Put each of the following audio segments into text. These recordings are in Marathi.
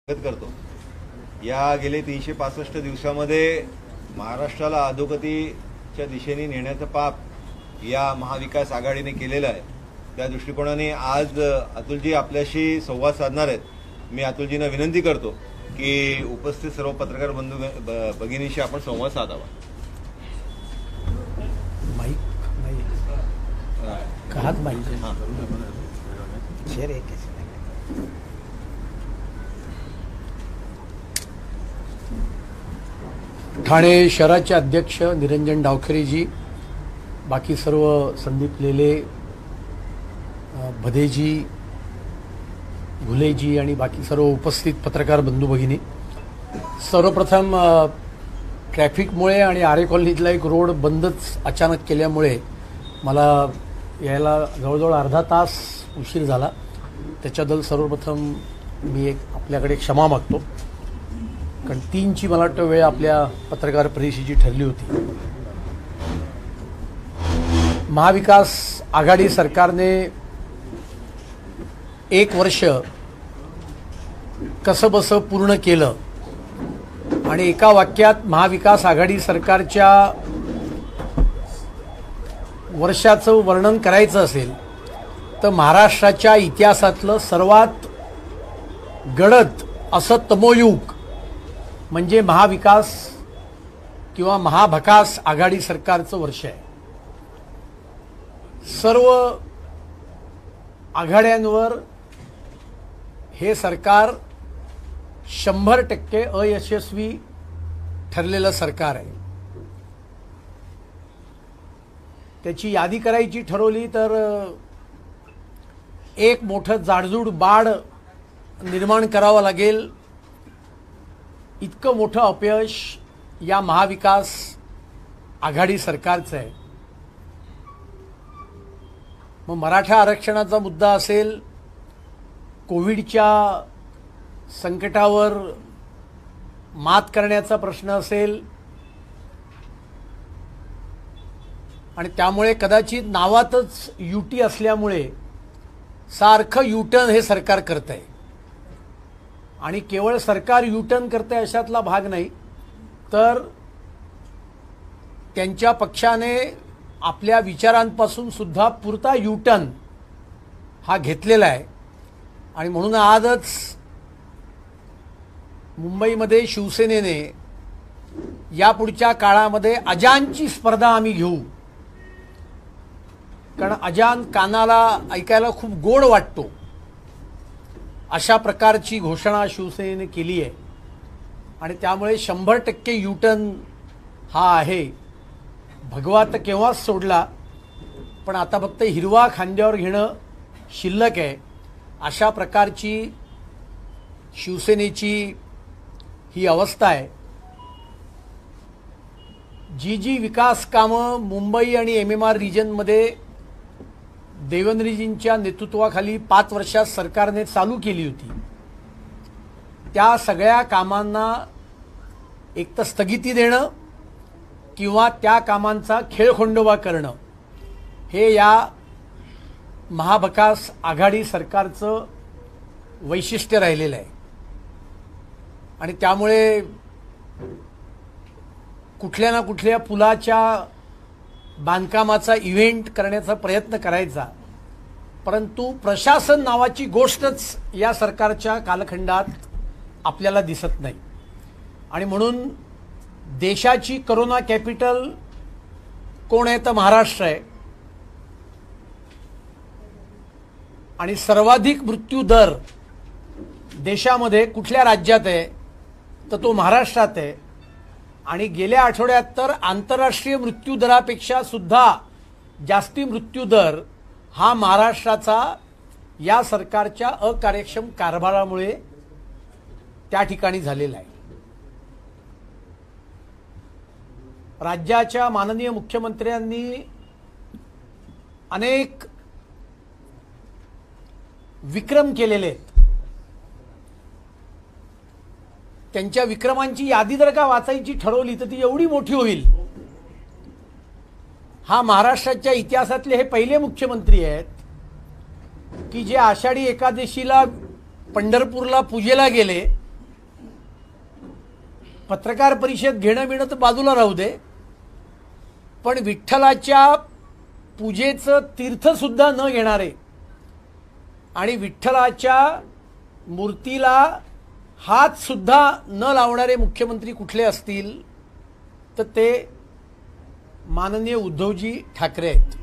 करतो। या गेले 365 दिवसामध्ये महाराष्ट्राला अधोगतीच्या दिशेने नेण्याचं पाप या महाविकास आघाडीने केलेलं आहे। त्या दृष्टिकोनाने आज अतुलजी आपल्याशी संवाद साधणार आहेत। मी अतुलजींना विनंती करतो की उपस्थित सर्व पत्रकार बंधू भगिनींशी आपण संवाद साधावा। ठाणे शहराचे अध्यक्ष निरंजन डावखरेजी, बाकी सर्व संदीप लेले, भदेजी, घुलेजी आणि बाकी सर्व उपस्थित पत्रकार बंधू भगिनी, सर्वप्रथम ट्रॅफिकमुळे आणि आरे कॉलनीतला एक रोड बंदच अचानक केल्यामुळे मला यायला जवळजवळ अर्धा तास उशीर झाला। त्याच्याबद्दल सर्वप्रथम मी आपल्याकडे क्षमा मागतो, कारण 3ची मला वाटतं वेळ आपल्या पत्रकार परिषदेची ठरली होती। महाविकास आघाडी सरकारने 1 वर्ष कसंबसं पूर्ण केलं आणि एका वाक्यात महाविकास आघाडी सरकारच्या वर्षाचं वर्णन करायचं असेल तर महाराष्ट्राच्या इतिहासातलं सर्वात गडद असं तमोयुग म्हणजे महाविकास किंवा महाभकास आघाडी सरकारचं वर्ष आहे। सर्व आघाड्यांवर हे सरकार 100% अयशस्वी ठरलेलं सरकार आहे। त्याची यादी करायची ठरवली तर एक मोठं जाडजूड बाड निर्माण करावं लागेल, इतकं मोठं अपयश या महाविकास आघाडी सरकारचं आहे। मग मराठा आरक्षणाचा मुद्दा असेल, कोविडच्या संकटावर मात करण्याचा प्रश्न असेल, आणि त्यामुळे कदाचित नावातच युटी असल्यामुळे सारखं युटर्न हे सरकार करत आहे। आणि केवळ सरकार युटर्न करते अशातला भाग नाही, तर त्यांच्या पक्षाने आपल्या विचारांपासून सुद्धा पुरता युटर्न हा घेतलेला आहे। आणि म्हणून आजच मुंबईमध्ये शिवसेनेने यापुढच्या काळामध्ये अजानची स्पर्धा आम्ही घेऊ, कारण अजान कानाला ऐकायला खूप गोड वाटतो, अशा प्रकारची घोषणा शिवसेनेने केली आहे। आणि त्यामुळे 100% युटर्न हा आहे। भगवा तर केव्हाच सोडला, पण आता फक्त हिरवा खांद्यावर घेणं शिल्लक आहे। अशा प्रकारची शिवसेनेची ही अवस्था आहे। जी विकास कामं मुंबई आणि MMR रिजनमध्ये देवेंद्रजींच्या नेतृत्वाखाली 5 वर्षात सरकारने चालू केली होती, त्या सगळ्या कामांना एक तर स्थगिती देणं किंवा त्या कामांचा खेळखंडोबा करणं हे या महाभकास आघाडी सरकारचं वैशिष्ट्य राहिलेलं आहे। आणि त्यामुळे कुठल्या ना कुठल्या पुलाच्या बांधकामाचा इव्हेंट करण्याचा प्रयत्न करायचा, परंतु प्रशासन नावाची गोष्टच या सरकारच्या कालखंडात आपल्याला दिसत नाही। आणि म्हणून देशाची कोरोना कॅपिटल कोण आहे तर महाराष्ट्र आहे, आणि सर्वाधिक मृत्यू दर देशामध्ये कुठल्या राज्यात आहे तर तो महाराष्ट्रात आहे। आणि गेल्या आठवड्यात तर आंतरराष्ट्रीय मृत्यू दरापेक्षा सुद्धा जास्ती मृत्यू दर हा महाराष्ट्राचा या सरकारच्या अकार्यक्षम कारभारामुळे त्या ठिकाणी झालेला आहे। राज्याच्या माननीय मुख्यमंत्र्यांनी अनेक विक्रम केलेले आहेत। त्यांच्या विक्रमांची यादी जर का वाचायची ठरवली तर ती एवढी मोठी होईल। हा महाराष्ट्राच्या इतिहासातले हे पहिले मुख्यमंत्री आहेत की जे आषाढी एकादशीला पंढरपूरला पूजेला गेले पत्रकार परिषद घेणं मिळणं तर बाजूला राहू दे, पण विठ्ठलाच्या पूजेचं तीर्थसुद्धा न घेणारे आणि विठ्ठलाच्या मूर्तीला हात सुद्धा न लावणारे मुख्यमंत्री कुठले असतील तर ते माननीय उद्धवजी ठाकरे आहेत.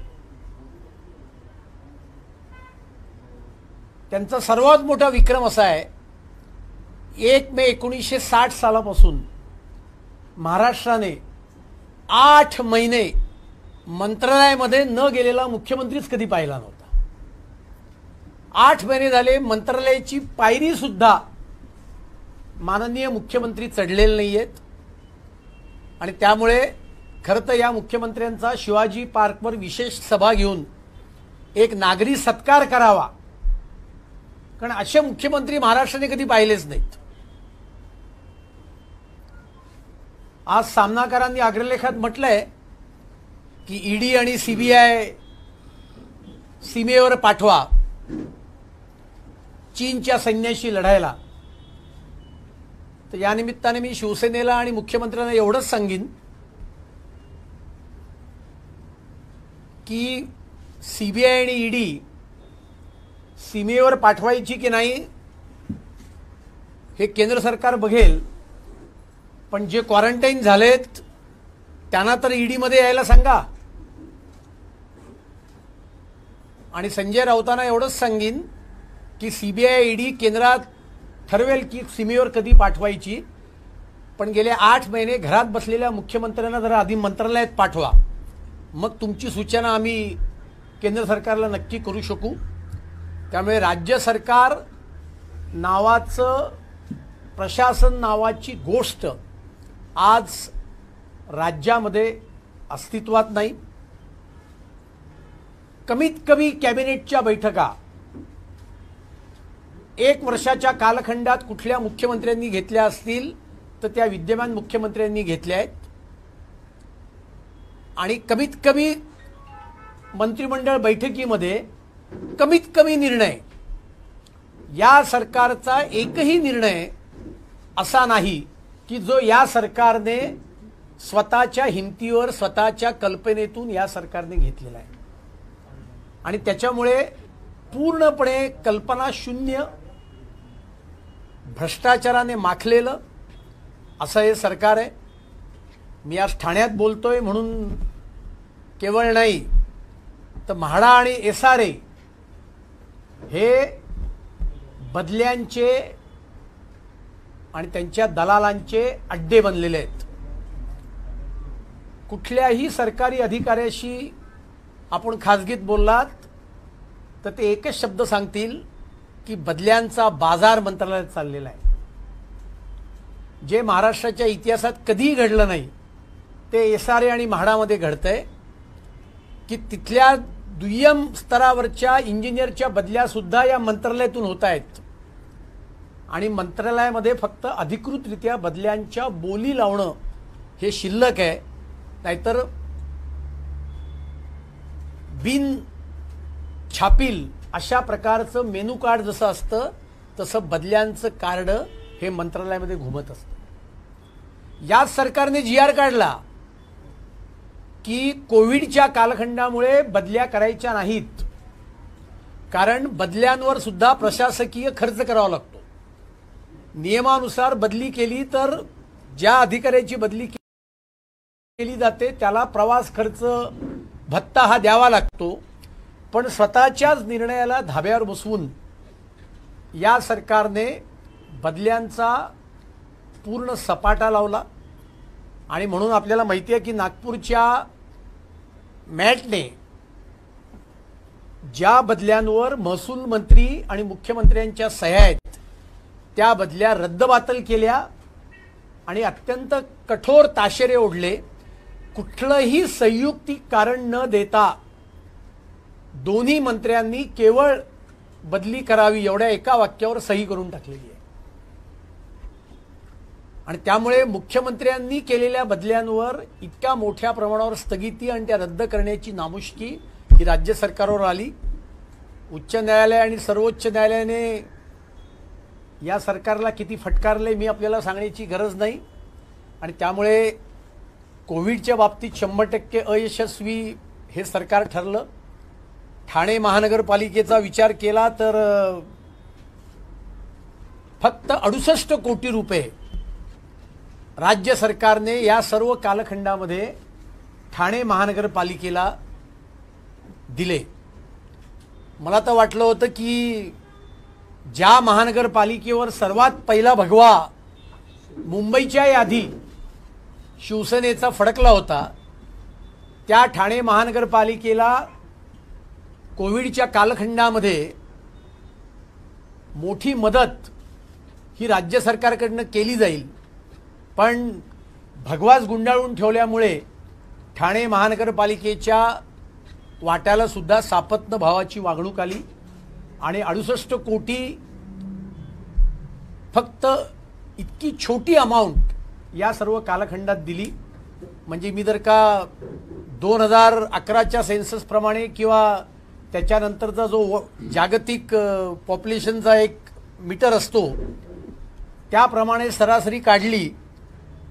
त्यांचा सर्वात मोठा विक्रम असा आहे, 1 मे 1960 सालापासून महाराष्ट्राने 8 महिने मंत्रालयामध्ये न गेलेला मुख्यमंत्रीच कधी पाहिला नव्हता. 8 महिने झाले मंत्रालयाची पायरी सुद्धा माननीय मुख्यमंत्री चढलेले नाही आहेत. आणि त्यामुळे खरं तर या मुख्यमंत्र्यांचा शिवाजी पार्कवर विशेष सभा घेऊन एक नागरी सत्कार करावा, कारण असे मुख्यमंत्री महाराष्ट्राने कधी पाहिलेच नाहीत. आज सामनाकारांनी अग्रलेखात म्हटलंय की ईडी आणि सीबीआय सीमेवर पाठवा चीनच्या सैन्याशी लढायला. तर या निमित्ताने मी शिवसेनेला आणि मुख्यमंत्र्यांना एवढंच सांगीन की सीबीआय आणि ईडी सीमेवर पाठवायची की नाही हे केंद्र सरकार बघेल, पण जे क्वारंटाईन झालेत त्यांना तर ईडीमध्ये यायला सांगा. आणि संजय राऊतांना एवढंच सांगीन की सीबीआय ईडी केंद्रात ठरवेल की सीमेवर कधी पाठवायची, पण गेले 8 महिने घरात बसलेल्या मुख्यमंत्र्यांना जरा आधी मंत्रालयात पाठवा, मग तुमची सूचना आम्ही केंद्र सरकारला नक्की करू शकू. त्यामुळे राज्य सरकार नावाचं, प्रशासन नावाची गोष्ट आज राज्यामध्ये अस्तित्वात नाही. कमीत कमी कॅबिनेटच्या बैठका 1 वर्षाच्या कालखंडात कुठल्या मुख्यमंत्र्यांनी घेतल्या असतील तर त्या विद्यमान मुख्यमंत्र्यांनी घेतल्या आहेत. आणि कमीत कमी मंत्रिमंडळ बैठकीमध्ये कमीत कमी निर्णय, या सरकारचा एकही निर्णय असा नाही की जो या सरकारने स्वतःच्या हिमतीवर, स्वतःच्या कल्पनेतून या सरकारने घेतलेला आहे. आणि त्याच्यामुळे पूर्णपणे कल्पनाशून्य, भ्रष्टाचाराने माखलेलं असं हे सरकार आहे. मी आज ठाण्यात बोलतोय म्हणून केवळ नाही तर म्हाडा आणि SRA हे बदल्यांचे आणि त्यांच्या दलालांचे अड्डे बनलेले आहेत. कुठल्याही सरकारी अधिकाऱ्याशी आपण खासगीत बोललात तर ते एकच शब्द सांगतील की बदल्यांचा बाजार मंत्रालयात चाललेला आहे. जे महाराष्ट्राच्या इतिहासात कधीही घडलं नाही ते SRA आणि म्हाडामध्ये घडतंय की तिथल्या दुय्यम स्तरावरच्या इंजिनियरच्या बदल्या सुद्धा या मंत्रालयातून होत आहेत. आणि मंत्रालयामध्ये फक्त अधिकृतरित्या बदल्यांच्या बोली लावणं हे शिल्लक आहे. नाहीतर बिन छापील अशा प्रकारचं मेनू कार्ड जसं असतं तसं बदल्यांचं कार्ड हे मंत्रालयामध्ये घुमत असतं. याच सरकारने GR काढला की कोविडच्या कालखंडामुळे बदल्या करायच्या नाहीत, कारण बदल्यांवर सुद्धा प्रशासकीय खर्च करावा लागतो. नियमानुसार बदली केली तर ज्या अधिकाऱ्याची बदली केली जाते त्याला प्रवास खर्च भत्ता हा द्यावा लागतो. पण स्वतःच्याच निर्णयाला धाब्यावर बसवून या सरकारने बदल्यांचा पूर्ण सपाटा लावला. आणि म्हणून आपल्याला माहिती आहे की नागपूरच्या मॅटने ज्या बदल्यांवर महसूल मंत्री आणि मुख्यमंत्र्यांच्या सह्या आहेत त्या बदल्या रद्दबातल केल्या आणि अत्यंत कठोर ताशेरे ओढले. कुठलंही संयुक्तिक कारण न देता दोन्ही मंत्र्यांनी केवळ बदली करावी एवढ्या एका वाक्यावर सही करून टाकलेली आहे. आणि त्यामुळे मुख्यमंत्र्यांनी केलेल्या बदल्यांवर इतक्या मोठ्या प्रमाणावर स्थगिती आणि त्या रद्द करण्याची नामुष्की ही राज्य सरकारवर आली. उच्च न्यायालय आणि सर्वोच्च न्यायालयाने या सरकारला किती फटकारले मी आपल्याला सांगण्याची गरज नाही. आणि त्यामुळे कोविडच्या बाबतीत 100% अयशस्वी हे सरकार ठरलं. ठाणे महानगरपालिकेचा विचार केला तर फक्त 68 कोटी रुपये राज्य सरकारने या सर्व कालखंडामध्ये ठाणे महानगरपालिकेला दिले. मला तर वाटलं होतं की ज्या महानगरपालिकेवर सर्वात पहिला भगवा मुंबईच्या आधी शिवसेनेचा फडकला होता, त्या ठाणे महानगरपालिकेला कोविडच्या कालखंडामध्ये मोठी मदत ही राज्य सरकारकडनं केली जाईल. पण भगवाच गुंडाळून ठेवल्यामुळे ठाणे महानगरपालिकेच्या वाट्याला सुद्धा सापत्न भावाची वागणूक आली आणि 68 कोटी फक्त इतकी छोटी अमाऊंट या सर्व कालखंडात दिली. म्हणजे मी जर का 2011च्या सेन्सस प्रमाणे किंवा त्याच्यानंतरचा जो जागतिक पॉप्युलेशनचा एक मीटर असतो त्याप्रमाणे सरासरी काढली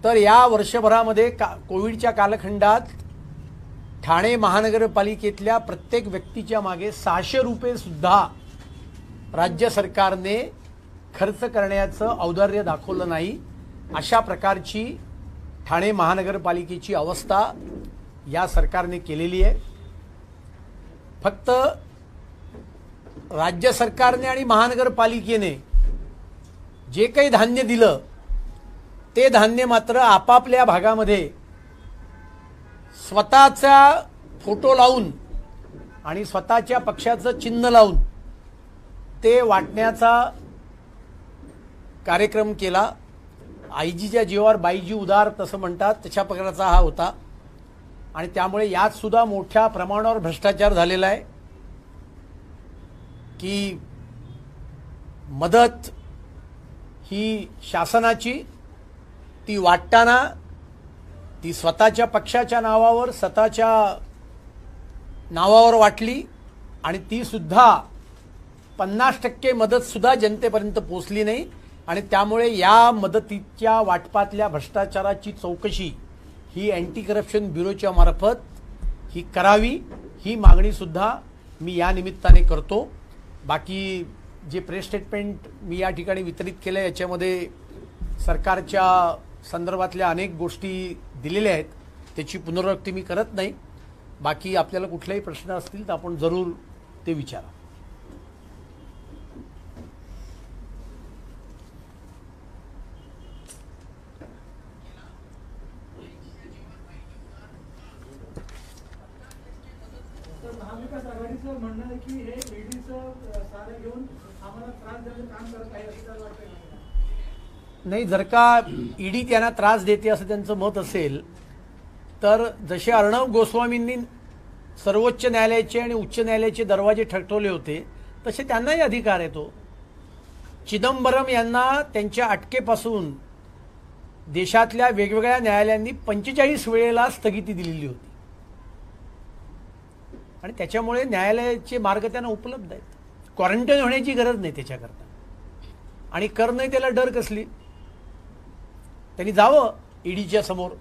तर या वर्षभरामध्ये कोविडच्या कालखंडात ठाणे महानगरपालिकेतल्या प्रत्येक व्यक्तीच्या मागे 600 रुपये सुद्धा राज्य सरकारने खर्च करण्याचं औदार्य दाखवलं नाही. अशा प्रकारची ठाणे महानगरपालिकेची अवस्था या सरकारने केलेली आहे. फक्त राज्य सरकारने आणि महानगरपालिकेने जे काही धान्य दिलं ते धान्य मात्र आपापल्या भागामध्ये स्वतःचा फोटो लावून आणि स्वतःच्या पक्षाचं चिन्ह लावून ते वाटण्याचा कार्यक्रम केला. आईजीच्या जीवावर बाईजी उदार तसं म्हणतात, तशा प्रकारचा हा होता. आणि त्यामुळे यात सुद्धा मोठ्या प्रमाणावर भ्रष्टाचार झालेला आहे की मदत ही शासनाची, ती वाटताना ती स्वतःच्या पक्षाच्या नावावर स्वतःच्या नावावर वाटली आणि ती सुद्धा 50% मदत सुद्धा जनतेपर्यंत पोहोचली नाही. आणि त्यामुळे या मदतीच्या वाटपातल्या भ्रष्टाचाराची चौकशी ही अँटी करप्शन ब्युरोच्या मार्फत ही करावी, ही मागणी सुद्धा मी या निमित्ताने करतो. बाकी जे प्रेस स्टेटमेंट मी या ठिकाणी वितरित केलं याच्यामध्ये सरकारच्या संदर्भातल्या अनेक गोष्टी दिलेल्या आहेत, त्याची पुनरावृत्ती मी करत नाही. बाकी आपल्याला कुठलेही प्रश्न असतील तर आपण जरूर ते विचारा. महाविकास आघाडीचं म्हणणं आहे की हे ईडीचं सारे घेऊन आम्हाला त्रास द्यायचं काम करत आहे असं त्याला वाटतं. नाही, जर का ईडी त्यांना त्रास देते असं त्यांचं मत असेल तर जसे अर्णव गोस्वामींनी सर्वोच्च न्यायालयाचे आणि उच्च न्यायालयाचे दरवाजे ठणठवले होते तसे त्यांनाही अधिकार आहे. तो चिदंबरम यांना त्यांच्या अटकेपासून देशातल्या वेगवेगळ्या न्यायालयांनी 45 वेळेला स्थगिती दिलेली होती आणि त्याच्यामुळे न्यायालयाचे मार्ग त्यांना उपलब्ध आहेत. क्वारंटाईन होण्याची गरज नाही त्याच्याकरता. आणि कर नाही त्याला डर कसली, त्यांनी जावं ईडीच्या समोर.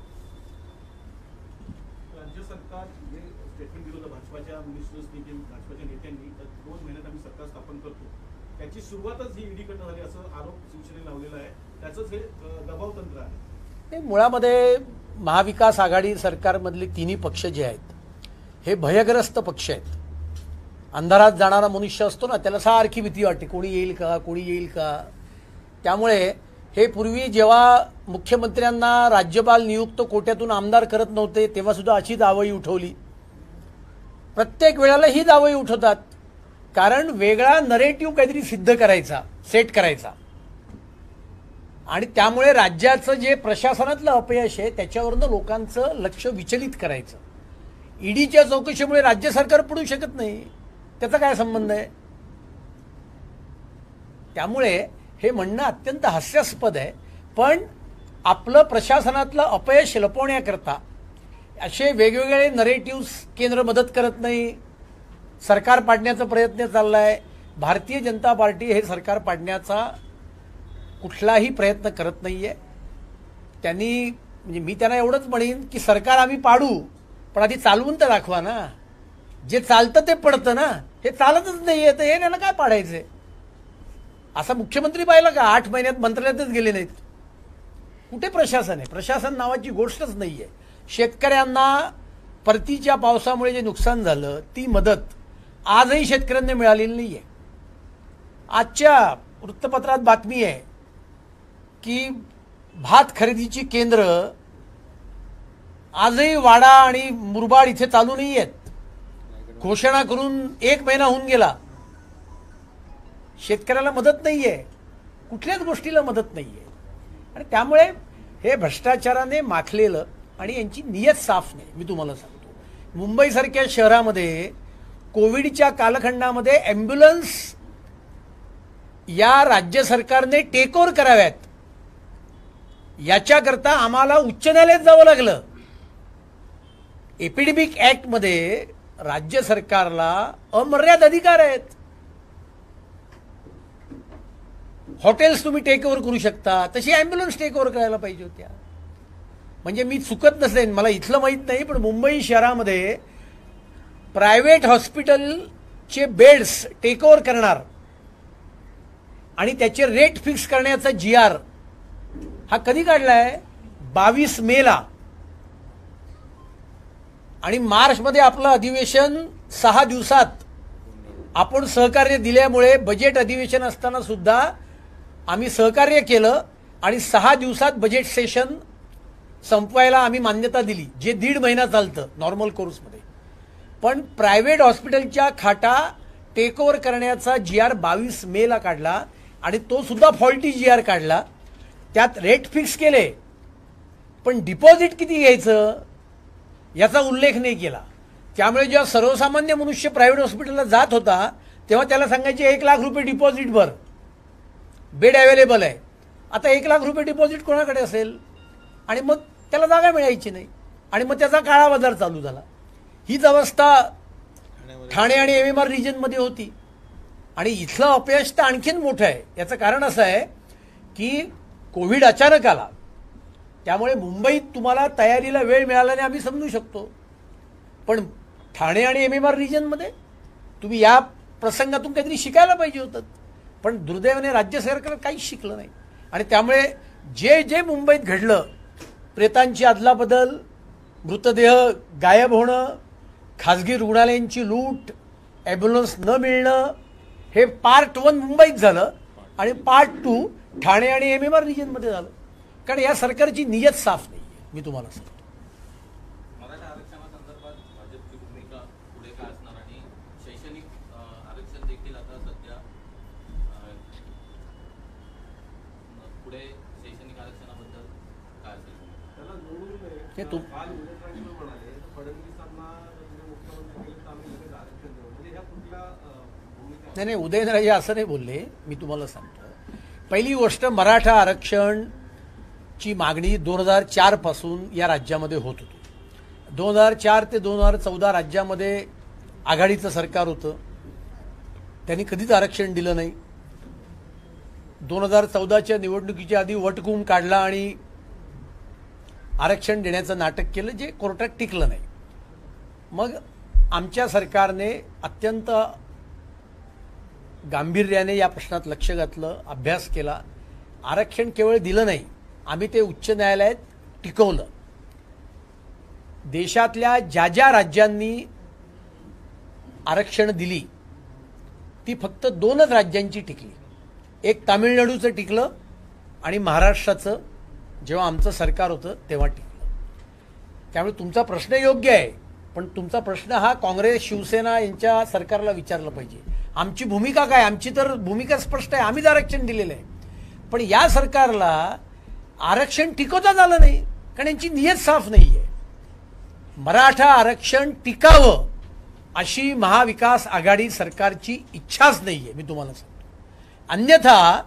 राज्य सरकार जे स्टेटमेंट दिलं होतं भाजपाच्या मिनिस्टर्सनी, भाजपाच्या नेत्यांनी, 2 महिन्यात आम्ही सरकार स्थापन करतो, त्याची सुरुवातच ही ईडीकडनं झाली असं आरोप शिवसेनेने लावलेला आहे. त्याचंच हे दबाव तंत्र आहे. मुळामध्ये महाविकास आघाडी सरकारमधले तिन्ही पक्ष जे आहेत हे भयग्रस्त पक्ष आहेत. अंधारात जाणारा मनुष्य असतो ना, त्याला सारखी भीती वाटते, कोणी येईल का, कोणी येईल का. त्यामुळे हे पूर्वी जेव्हा मुख्यमंत्र्यांना राज्यपाल नियुक्त कोट्यातून आमदार करत नव्हते तेव्हा सुद्धा अशी दावई उठवली. प्रत्येक वेळेला ही दावई उठवतात कारण वेगळा नरेटिव्ह काहीतरी सिद्ध करायचा, सेट करायचा. आणि त्यामुळे राज्याचं जे प्रशासनातलं अपयश आहे त्याच्यावरनं लोकांचं लक्ष विचलित करायचं. ईडीच्या चौकशीमुळे राज्य सरकार पडू शकत नाही, त्याचा काय संबंध आहे. त्यामुळे हे म्हणणं अत्यंत हास्यास्पद आहे. पण आपलं प्रशासनातलं अपयश लपवण्याकरता असे वेगवेगळे नरेटिव्स केंद्र मदत करत नाही, सरकार पाडण्याचा प्रयत्न चालला आहे. भारतीय जनता पार्टी हे सरकार पाडण्याचा कुठलाही प्रयत्न करत नाही आहे. त्यांनी म्हणजे मी त्यांना एवढंच म्हणेन की सरकार आम्ही पाडू, पण आधी चालवून तर दाखवा ना. जे चालतं ते पडतं ना, हे चालतच नाहीये तर हे त्यांना काय पाडायचंय. असा मुख्यमंत्री पाहिला का 8 महिन्यात मंत्रालयातच गेले नाहीत. कुठे प्रशासन आहे? प्रशासन नावाची गोष्टच नाहीये. शेतकऱ्यांना परतीच्या पावसामुळे जे नुकसान झालं ती मदत आजही शेतकऱ्यांना मिळालेली नाहीये. आजच्या वृत्तपत्रात बातमी आहे की भात खरेदीची केंद्र आजही वाडा आणि मुरबाड इथे चालू नाही आहेत. घोषणा करून 1 महिना होऊन गेला. शेतकऱ्याला मदत नाहीये, कुठल्याच गोष्टीला मदत नाहीये. आणि त्यामुळे हे भ्रष्टाचाराने माखलेलं आणि यांची नियत साफ नाही. मी तुम्हाला सांगतो, मुंबईसारख्या शहरामध्ये कोविडच्या कालखंडामध्ये ॲम्ब्युलन्स या राज्य सरकारने टेक ओव्हर कराव्यात, याच्याकरता आम्हाला उच्च न्यायालयात जावं लागलं. एपिडेमिक ऍक्टमध्ये राज्य सरकारला अमर्याद अधिकार आहेत. हॉटेल्स तुम्ही टेक ओव्हर करू शकता, तशी ॲम्ब्युलन्स टेक ओव्हर करायला पाहिजे होत्या. म्हणजे मी चुकत नसेन, मला इथलं माहीत नाही, पण मुंबई शहरामध्ये प्रायव्हेट हॉस्पिटलचे बेड्स टेक ओव्हर करणार आणि त्याचे रेट फिक्स करण्याचा GR हा कधी काढलाय? 22 मेला. आणि मार्चमध्ये आपलं अधिवेशन 6 दिवसात आपण सहकार्य दिल्यामुळे बजेट अधिवेशन असताना सुद्धा आम्ही सहकार्य केलं आणि 6 दिवसात बजेट सेशन संपवायला आम्ही मान्यता दिली, जे 1.5 महिना चालतं नॉर्मल कोर्समध्ये. पण प्रायव्हेट हॉस्पिटलच्या खाटा टेक ओव्हर करण्याचा GR 22 मेला काढला आणि तो सुद्धा फॉल्टी GR काढला. त्यात रेट फिक्स केले, पण डिपॉझिट किती घ्यायचं याचा उल्लेख नाही केला. त्यामुळे जेव्हा सर्वसामान्य मनुष्य प्रायव्हेट हॉस्पिटलला जात होता तेव्हा त्याला सांगायचे 1 लाख रुपये डिपॉझिट भर, बेड अवेलेबल आहे. आता 1 लाख रुपये डिपॉझिट कोणाकडे असेल? आणि मग त्याला जागा मिळायची नाही आणि मग त्याचा काळा बाजार चालू झाला. हीच अवस्था ठाणे आणि MMR रिजनमध्ये होती. आणि इथलं अपयश तर आणखीन मोठं आहे. याचं कारण असं आहे की कोविड अचानक आला, त्यामुळे मुंबईत तुम्हाला तयारीला वेळ मिळाला नाही आम्ही समजू शकतो. पण ठाणे आणि MMR रिजनमध्ये तुम्ही या प्रसंगातून काहीतरी शिकायला पाहिजे होतं. पण दुर्दैवाने राज्य सरकार काहीच शिकलं नाही. आणि त्यामुळे जे जे मुंबईत घडलं, प्रेतांची अदलाबदल, मृतदेह गायब होणं, खाजगी रुग्णालयांची लूट, ॲम्ब्युलन्स न मिळणं, हे पार्ट 1 मुंबईत झालं आणि पार्ट 2 ठाणे आणि MMR रिजनमध्ये झालं. कारण या सरकारची नियत साफ नाही आहे. मी तुम्हाला सांगतो. मराठा आरक्षणासंदर्भात भाजपची भूमिका पुढे काय असणार आणि शैक्षणिक आरक्षण देखील आता सध्या पुढे शैक्षणिक आरक्षणाबद्दल काय असेल? त्याला जोडून हे तू काल उदयनराजे म्हणाले फडणवीसांना मुख्यमंत्री केलं तर आम्ही लगेच आरक्षण देऊ. म्हणजे ह्या कुठल्या भूमिका? नाही, उदयनराजे असं नाही बोलले. मी तुम्हाला सांगतो, पहिली गोष्ट, मराठा आरक्षणची मागणी 2004 पासून या राज्यामध्ये होत होती. 2004 ते 2014 राज्यामध्ये आघाडीचं सरकार होतं, त्यांनी कधीच आरक्षण दिलं नाही. 2014च्या निवडणुकीच्या आधी वटहुकूम काढला आणि आरक्षण देण्याचं नाटक केलं, जे कोर्टात टिकलं नाही. मग आमच्या सरकारने अत्यंत गांभीर्याने या प्रश्नात लक्ष घातलं, अभ्यास केला. आरक्षण केवळ दिलं नाही, आम्ही ते उच्च न्यायालयात टिकवलं. देशातल्या ज्या ज्या राज्यांनी आरक्षण दिली ती फक्त 2च राज्यांची टिकली. एक तामिळनाडूचं टिकलं आणि महाराष्ट्राचं जेव्हा आमचं सरकार होतं तेव्हा टिकलं. त्यामुळे तुमचा प्रश्न योग्य आहे, पण तुमचा प्रश्न हा काँग्रेस शिवसेना यांच्या सरकारला विचारला पाहिजे. आमची भूमिका काय? आमची तर भूमिका स्पष्ट आहे, आम्हीच आरक्षण दिलेलं आहे. पण या सरकारला आरक्षण टिकवताच आलं नाही, कारण यांची नियत साफ नाही आहे. मराठा आरक्षण टिकावं अशी महाविकास आघाडी सरकारची इच्छाच नाही आहे, मी तुम्हाला सांगतो. अन्यथा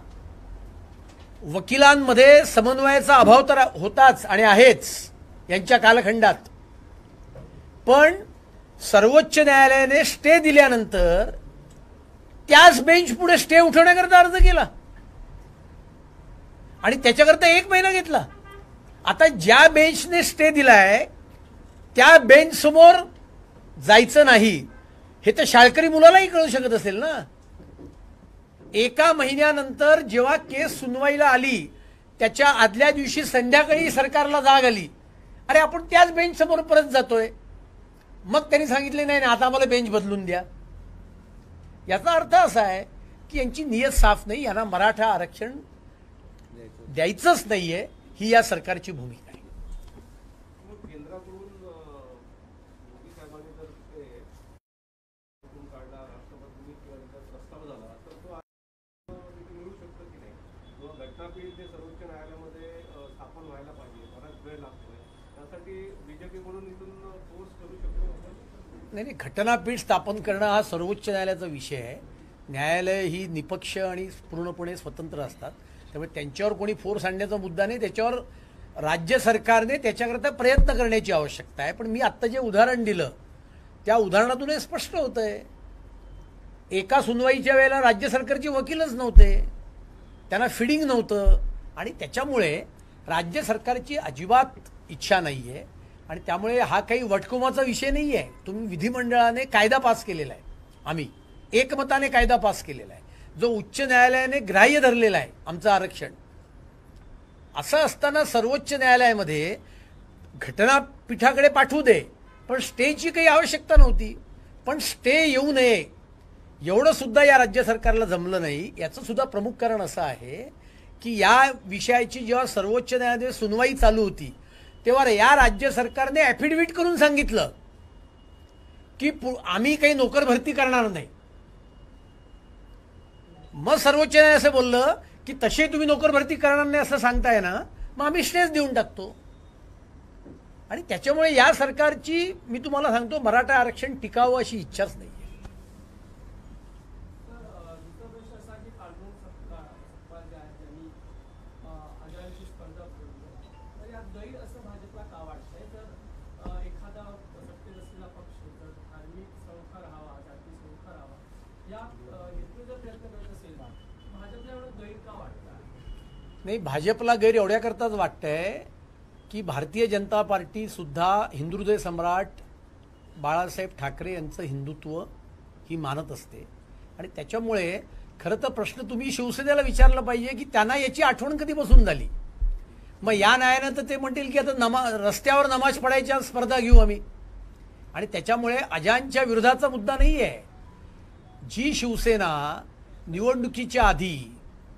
वकिलांमध्ये समन्वयाचा अभाव तर होताच आणि आहेच यांच्या कालखंडात. पण सर्वोच्च न्यायालयाने स्टे दिल्यानंतर त्याच बेंच पुढे स्टे उठवण्याकरता अर्ज केला आणि त्याच्याकरता 1 महिना घेतला. आता ज्या बेंचने स्टे दिलाय त्या बेंच समोर जायचं नाही हे तर शाळकरी मुलालाही कळू शकत असेल ना. एका महिन्यानंतर जेव्हा केस सुनवाईला आली त्याच्या आदल्या दिवशी संध्याकाळी सरकारला जाग आली, अरे आपण त्याच बेंच समोर परत जातोय. मग त्यांनी सांगितले नाही आता आम्हाला बेंच बदलून द्या. याचा अर्थ असा आहे की यांची नियत साफ नाही, यांना मराठा आरक्षण द्यायचंच नाहीये ही या सरकारची भूमिका आहे. केंद्राकडून मोदी साहेबांनी जर ते काढला राष्ट्रपती प्रस्ताव झाला तर तो मिळू शकतो की नाही, किंवा घटनापीठ ते सर्वोच्च न्यायालयामध्ये स्थापन व्हायला पाहिजे, बराच वेळ लागतोय, त्यासाठी बीजेपी म्हणून इथून फोर्स करू शकतो. नाही, घटनापीठ स्थापन करणं हा सर्वोच्च न्यायालयाचा विषय आहे. न्यायालय ही निपक्ष आणि पूर्णपणे स्वतंत्र असतात, त्यामुळे त्यांच्यावर कोणी फोर्स आणण्याचा मुद्दा नाही. त्याच्यावर राज्य सरकारने त्याच्याकरता प्रयत्न करण्याची आवश्यकता आहे. पण मी आत्ता जे उदाहरण दिलं त्या उदाहरणातून हे स्पष्ट होतंय, एका सुनवाईच्या वेळेला राज्य सरकारचे वकीलच नव्हते, त्यांना फिडिंग नव्हतं, आणि त्याच्यामुळे राज्य सरकारची अजिबात इच्छा नाही आहे. आणि त्यामुळे हा काही वटकुमाचा विषय नाही आहे. तुम्ही विधिमंडळाने कायदा पास केलेला आहे, आम्ही एकमताने कायदा पास केलेला आहे, जो उच्च न्यायालयाने ग्राह्य धरलेला आहे आमचं आरक्षण. असं असताना सर्वोच्च न्यायालयामध्ये घटनापीठाकडे पाठवू दे, पण स्टेची काही आवश्यकता नव्हती. पण स्टे येऊ नये एवढं सुद्धा या राज्य सरकारला जमलं नाही. याचं सुद्धा प्रमुख कारण असं आहे की या विषयाची जेव्हा सर्वोच्च न्यायालयात सुनवाई चालू होती तेव्हा या राज्य सरकारने ॲफिडेव्हिट करून सांगितलं की आम्ही काही नोकर भरती करणार नाही. मग सर्वोच्च न्यायालय असं बोललं की तसे तुम्ही नोकर भरती करणार नाही असं सांगताय ना, मग आम्ही स्टेच देऊन टाकतो. आणि त्याच्यामुळे या सरकारची मी तुम्हाला सांगतो मराठा आरक्षण टिकावं अशी इच्छाच नाही. दुसरा प्रश्न असा की काढून सत्ता ज्या आहेत त्यांनी अजायांची स्पर्धा ठेवली, तर यात गैर असं भाजपला का वाटतंय? तर एखादा सत्तेत असलेला पक्ष जर धार्मिक संस्था राहावा, जाती संस्था राहावा या हेतून जर प्रयत्न करत असेल भाजपला एवढं गैर का वाटतं? नाही, भाजपला गैर एवढ्याकरताच वाटतंय की भारतीय जनता पार्टी सुद्धा हिंदुहृदय सम्राट बाळासाहेब ठाकरे यांचं हिंदुत्व ही मानत असते. आणि त्याच्यामुळे खरं तर प्रश्न तुम्ही शिवसेनेला विचारला पाहिजे की त्यांना याची आठवण कधीपासून झाली. मग या न्यायानं तर ते म्हणतील की आता रस्त्यावर नमाज पडायच्या स्पर्धा घेऊ आम्ही. आणि त्याच्यामुळे अजांच्या विरोधाचा मुद्दा नाही आहे. जी शिवसेना निवडणुकीच्या आधी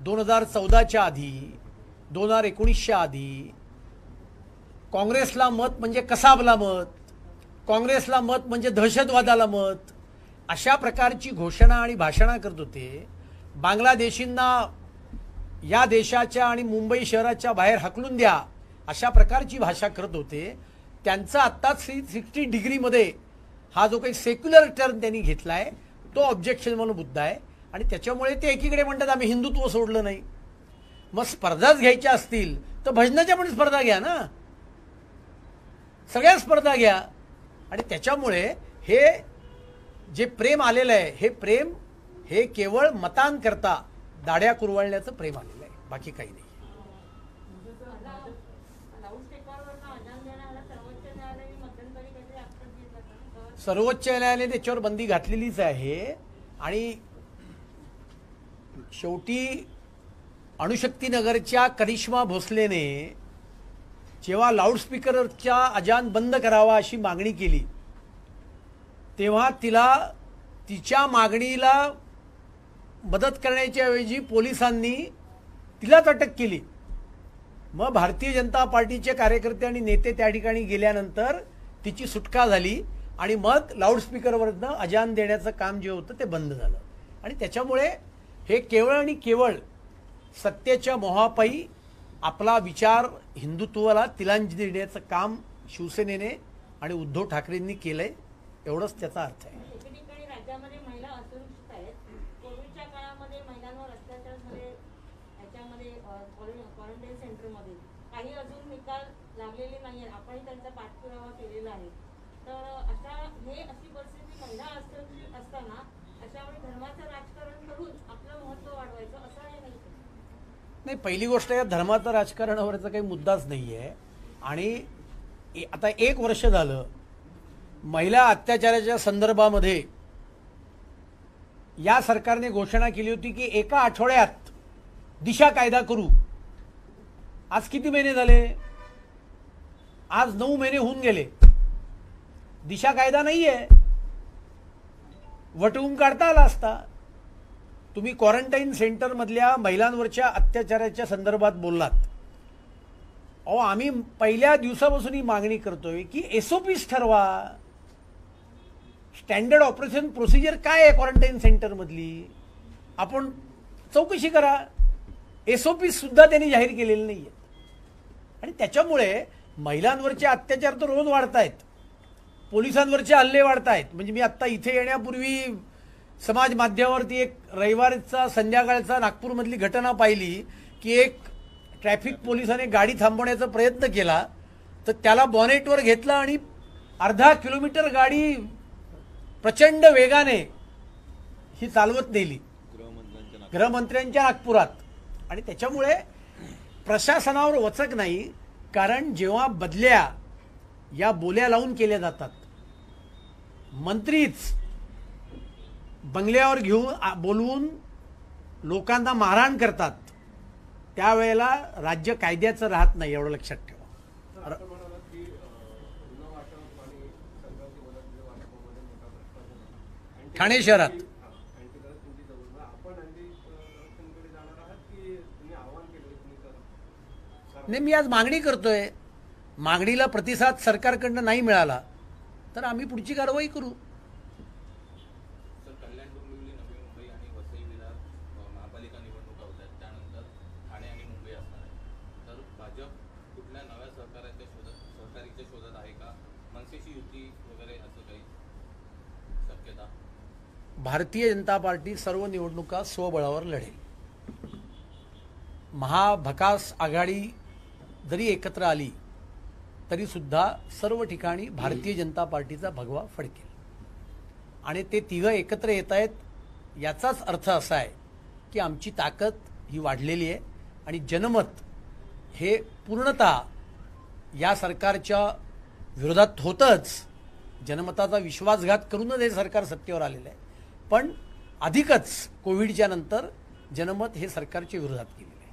2014च्या आधी 2019च्या आधी काँग्रेसला मत म्हणजे कसाबला मत, काँग्रेसला मत म्हणजे दहशतवादाला मत, अशा प्रकारची घोषणा आणि भाषणं करत होते. बांगलादेशींना या देशाच्या आणि मुंबई शहराच्या बाहेर हकलून द्या अशा प्रकारची भाषा करत होते. त्यांचा आत्ता 360 डिग्रीमध्ये हा जो काही सेक्युलर टर्न त्यांनी घेतला आहे तो ऑब्जेक्शन म्हणून मुद्दा आहे. आणि त्याच्यामुळे ते एकीकडे म्हणतात आम्ही हिंदुत्व सोडलं नाही. मग स्पर्धाच घ्यायच्या असतील तर भजनाच्या पण स्पर्धा घ्या ना, सगळ्या स्पर्धा घ्या. आणि त्याच्यामुळे हे जे प्रेम आलेलं आहे हे प्रेम हे केवळ मतांकरता दाड्या कुरवाळण्याचं प्रेम आलेलं आहे, बाकी काही नाही. सर्वोच्च न्यायालयाने त्याच्यावर बंदी घातलेलीच आहे. आणि शेवटी अणुशक्तीनगरच्या करिश्मा भोसलेने जेव्हा लाऊडस्पीकरच्या अजान बंद करावा अशी मागणी केली तेव्हा तिच्या मागणीला मदत करण्याच्या ऐवजी पोलिसांनी तिलाच अटक केली. मग भारतीय जनता पार्टीचे कार्यकर्ते आणि नेते त्या ठिकाणी गेल्यानंतर तिची सुटका झाली आणि मग लाऊडस्पीकरवरनं अजान देण्याचं काम जे होतं ते बंद झालं. आणि त्याच्यामुळे हे केवळ आणि केवळ सत्तेच्या मोहापायी आपला विचार हिंदुत्वाला तिलांजली देण्याचं काम शिवसेनेने आणि उद्धव ठाकरेंनी केलंय, एवढंच त्याचा अर्थ आहे. एकीकडे राज्यामध्ये महिला असुरक्षित आहेत. कोविडच्या काळामध्ये महिलांवर अत्याचार झाले, याच्यामध्ये क्वारंटाईन सेंटरमध्ये काही अजून निकाल लागलेले नाही आहेत. आपणही त्यांचा पाठपुरावा केलेला आहे. तर अशी परिस्थिती महिला असुरक्षित असताना अशावेळी धर्माचं राजकारण करून आपलं महत्त्व वाढवायचं असं हे नाही. नाही, पहिली गोष्ट या धर्माचं राजकारणावरचा काही मुद्दाच नाही आहे. आणि आता 1 वर्ष झालं महिला अत्याचाराच्या संदर्भामध्ये या सरकारने घोषणा केली होती की एका आठवड्यात दिशा कायदा करू. आज किती महिने झाले? आज 9 महिने होऊन गेले. दिशा कायदा नाहीये. वटवून काढता आला असता. तुम्ही क्वारंटाईन सेंटरमधल्या महिलांवरच्या अत्याचाराच्या संदर्भात बोललात. अहो, आम्ही पहिल्या दिवसापासून ही मागणी करतोय की एसओपीस ठरवा. स्टँडर्ड ऑपरेशन प्रोसिजर काय आहे क्वारंटाईन सेंटरमधली? आपण चौकशी करा. एसओपीस सुद्धा त्यांनी जाहीर केलेले नाही आहेत. आणि त्याच्यामुळे महिलांवरचे अत्याचार तर रोज वाढत आहेत. पोलिसांवरचे हल्ले वाढत आहेत. म्हणजे मी आत्ता इथे येण्यापूर्वी समाज माध्यमावरती एक रविवारचा संध्याकाळचा नागपूरमधली घटना पाहिली की एक ट्रॅफिक पोलिसाने गाडी थांबवण्याचा प्रयत्न केला तर त्याला बॉनेटवर घेतलं आणि अर्धा किलोमीटर गाडी प्रचंड वेगाने ही चालवत नेली गृहमंत्र्यांच्या नागपुरात. आणि त्याच्यामुळे प्रशासनावर वचक नाही. कारण जेव्हा बदल्या या बोल्या लावून केल्या जातात, मंत्रीच बंगल्यावर घेऊन बोलवून लोकांना मारहाण करतात, त्यावेळेला राज्य कायद्याचं राहत नाही. एवढं लक्षात ठेवा. ठाणे शहरात नाही, मी आज मागणी करतोय. मागणीला प्रतिसाद सरकारकडनं नाही मिळाला तर आम्ही पुढची कारवाई करू. सर, कल्याण, डोंबिवली, नवी मुंबई आणि वसई विरार महापालिका निवडणुका होत्या. त्यानंतर ठाणे आणि मुंबई असणार आहे. तर भाजप कुठल्या नव्या सहकारीच्या शोधात आहे का? मनसेशी युती वगैरे असं काही शक्यता? भारतीय जनता पार्टी सर्व निवडणुका स्वबळावर लढेल. महाभकास आघाडी जरी एकत्र आली तरी सुद्धा सर्व ठिकाणी भारतीय जनता पार्टीचा भगवा फडकेल. आणि ते तिघं एकत्र येत आहेत याचाच अर्थ असा आहे की आमची ताकद ही वाढलेली आहे. आणि जनमत हे पूर्णतः या सरकारच्या विरोधात होतंच. जनमताचा विश्वासघात करूनच हे सरकार सत्तेवर आलेलं आहे. पण अधिकच कोविडच्या नंतर जनमत हे सरकारच्या विरोधात केलेलं आहे.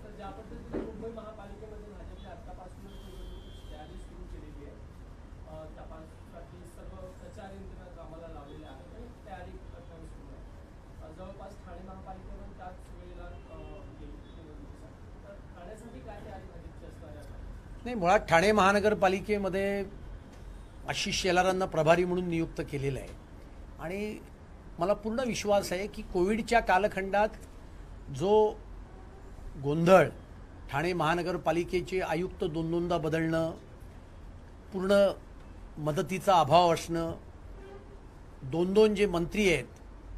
तर ज्या पद्धतीने मुंबई महापालिकेमध्ये भाजपने आतापासूनच निवडणुकीची तयारी सुरू केलेली आहे, तपाससाठी सर्व प्रचार यंत्रणा कामाला लावलेल्या आहेत आणि तयारी करताना सुरू आहे. जवळपास ठाणे महापालिकेवर त्याच वेळेला गेली निवडणुकीसाठी. तर ठाण्यासाठी काय तयारी भाजपची असणार आहे? नाही, मुळात ठाणे महानगरपालिकेमध्ये आशिष शेलारांना प्रभारी म्हणून नियुक्त केलेलं आहे. आणि मला पूर्ण विश्वास आहे की कोविडच्या कालखंडात जो गोंधळ, ठाणे महानगरपालिकेचे आयुक्त 2-2दा बदलणं, पूर्ण मदतीचा अभाव असणं, 2-2 जे मंत्री आहेत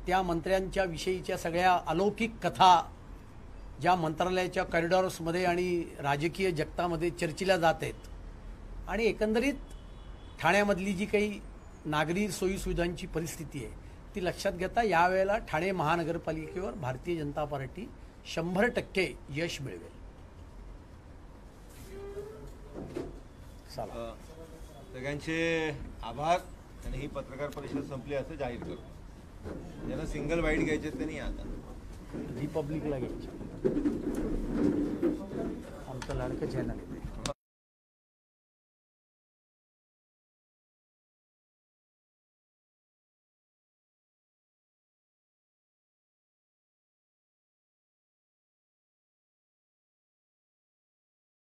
त्या मंत्र्यांच्या विषयीच्या सगळ्या अलौकिक कथा ज्या मंत्रालयाच्या कॉरिडॉर्समध्ये आणि राजकीय जगतामध्ये चर्चिल्या जात आहेत, आणि एकंदरीत ठाण्यामधली जी काही नागरी सोयीसुविधांची परिस्थिती आहे ती लक्षात घेता यावेळेला ठाणे महानगरपालिकेवर भारतीय जनता पार्टी 100% यश मिळवेल. सगळ्यांचे आभार. आणि ही पत्रकार परिषद संपली असं जाहीर करतो. ज्यांना सिंगल बाईट घ्यायचे त्यांनी आता रिपब्लिकला घ्यायची. आमचं लाडकं चॅनल आहे.